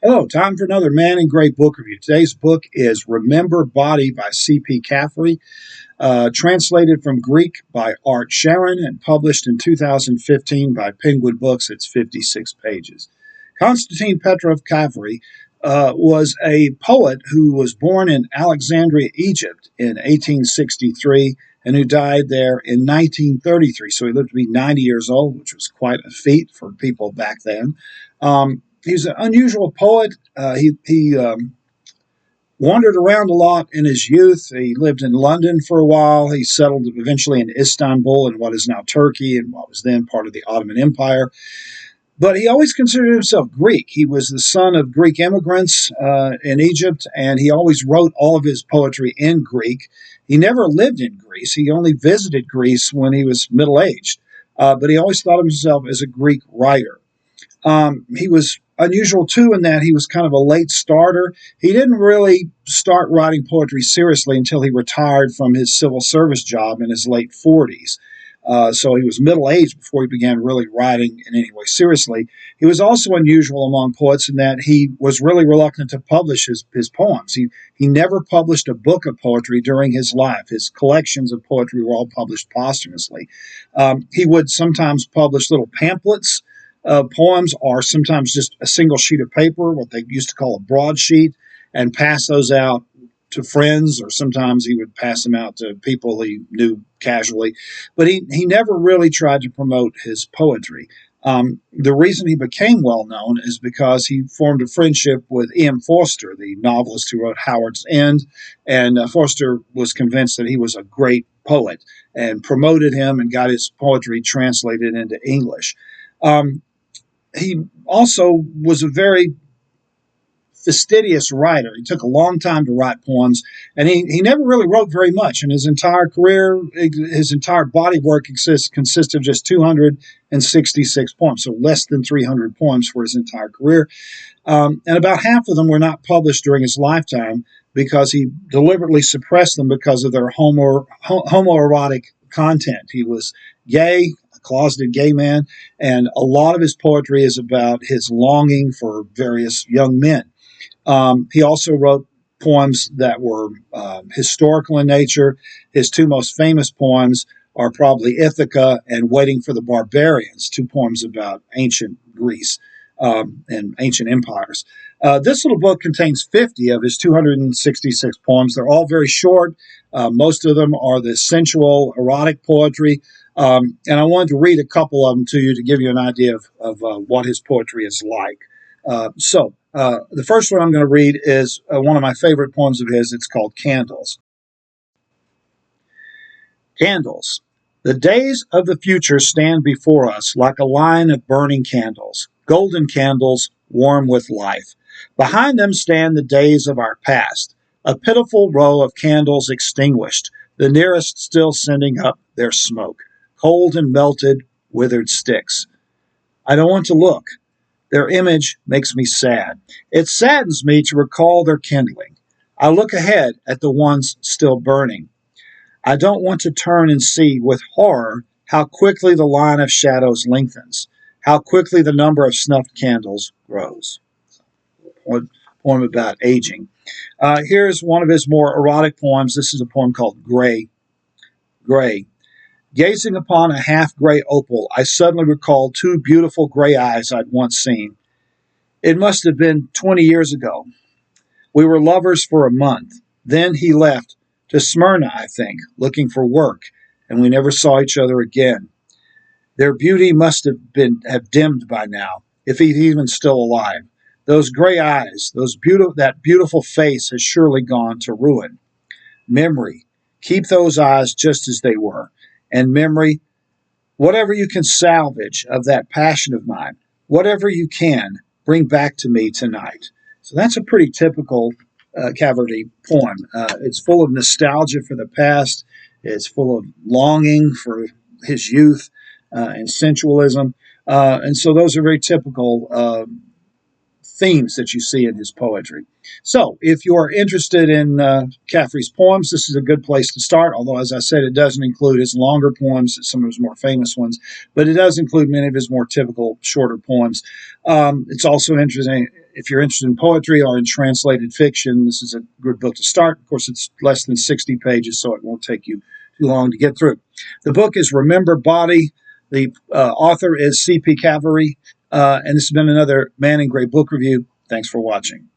Hello, time for another Man in Gray book review. Today's book is Remember Body by C.P. Cavafy, translated from Greek by Art Sharon and published in 2015 by Penguin Books. It's 56 pages. Konstantin Petrov Cavafy was a poet who was born in Alexandria, Egypt in 1863 and who died there in 1933. So he lived to be 90 years old, which was quite a feat for people back then. He's an unusual poet. He wandered around a lot in his youth. He lived in London for a while. He settled eventually in Istanbul in what is now Turkey and what was then part of the Ottoman Empire. But he always considered himself Greek. He was the son of Greek immigrants in Egypt, and he always wrote all of his poetry in Greek. He never lived in Greece. He only visited Greece when he was middle-aged. But he always thought of himself as a Greek writer. He was unusual, too, in that he was kind of a late starter. He didn't really start writing poetry seriously until he retired from his civil service job in his late 40s. So he was middle-aged before he began really writing in any way seriously. He was also unusual among poets in that he was really reluctant to publish his poems. He never published a book of poetry during his life. His collections of poetry were all published posthumously. He would sometimes publish little pamphlets poems, or sometimes just a single sheet of paper, what they used to call a broadsheet, and pass those out to friends, or sometimes he would pass them out to people he knew casually. But he never really tried to promote his poetry. The reason he became well known is because he formed a friendship with E.M. Forster, the novelist who wrote Howard's End, and Forster was convinced that he was a great poet and promoted him and got his poetry translated into English. He also was a very fastidious writer. He took a long time to write poems, and he never really wrote very much. In his entire career, his entire body work consists of just 266 poems, so less than 300 poems for his entire career. And about half of them were not published during his lifetime because he deliberately suppressed them because of their homoerotic content. He was gay, closeted gay man, and a lot of his poetry is about his longing for various young men. He also wrote poems that were historical in nature. His two most famous poems are probably Ithaca and Waiting for the Barbarians, two poems about ancient Greece and ancient empires. This little book contains 50 of his 266 poems. They're all very short. Most of them are the sensual, erotic poetry. And I wanted to read a couple of them to you to give you an idea of what his poetry is like. The first one I'm going to read is one of my favorite poems of his. It's called Candles. Candles. The days of the future stand before us like a line of burning candles, golden candles warm with life. Behind them stand the days of our past, a pitiful row of candles extinguished, the nearest still sending up their smoke, cold and melted, withered sticks. I don't want to look. Their image makes me sad. It saddens me to recall their kindling. I look ahead at the ones still burning. I don't want to turn and see with horror how quickly the line of shadows lengthens, how quickly the number of snuffed candles grows. Poem about aging. Here's one of his more erotic poems. This is a poem called Gray. Gray. Gazing upon a half-gray opal, I suddenly recalled two beautiful gray eyes I'd once seen. It must have been 20 years ago. We were lovers for a month. Then he left to Smyrna, I think, looking for work, and we never saw each other again. Their beauty must have dimmed by now, if he's even still alive. Those gray eyes, that beautiful face has surely gone to ruin. Memory, keep those eyes just as they were. And memory, whatever you can salvage of that passion of mine, whatever you can, bring back to me tonight. So that's a pretty typical Cavafy poem. It's full of nostalgia for the past. It's full of longing for his youth and sensualism. And so those are very typical themes that you see in his poetry. So if you're interested in Cavafy's poems, this is a good place to start, although, as I said, it doesn't include his longer poems, some of his more famous ones, but it does include many of his more typical shorter poems. It's also interesting if you're interested in poetry or in translated fiction, this is a good book to start. Of course, it's less than 60 pages, so it won't take you too long to get through. The book is Remember Body. The author is C.P. Cavafy, and this has been another Man in Gray book review. Thanks for watching.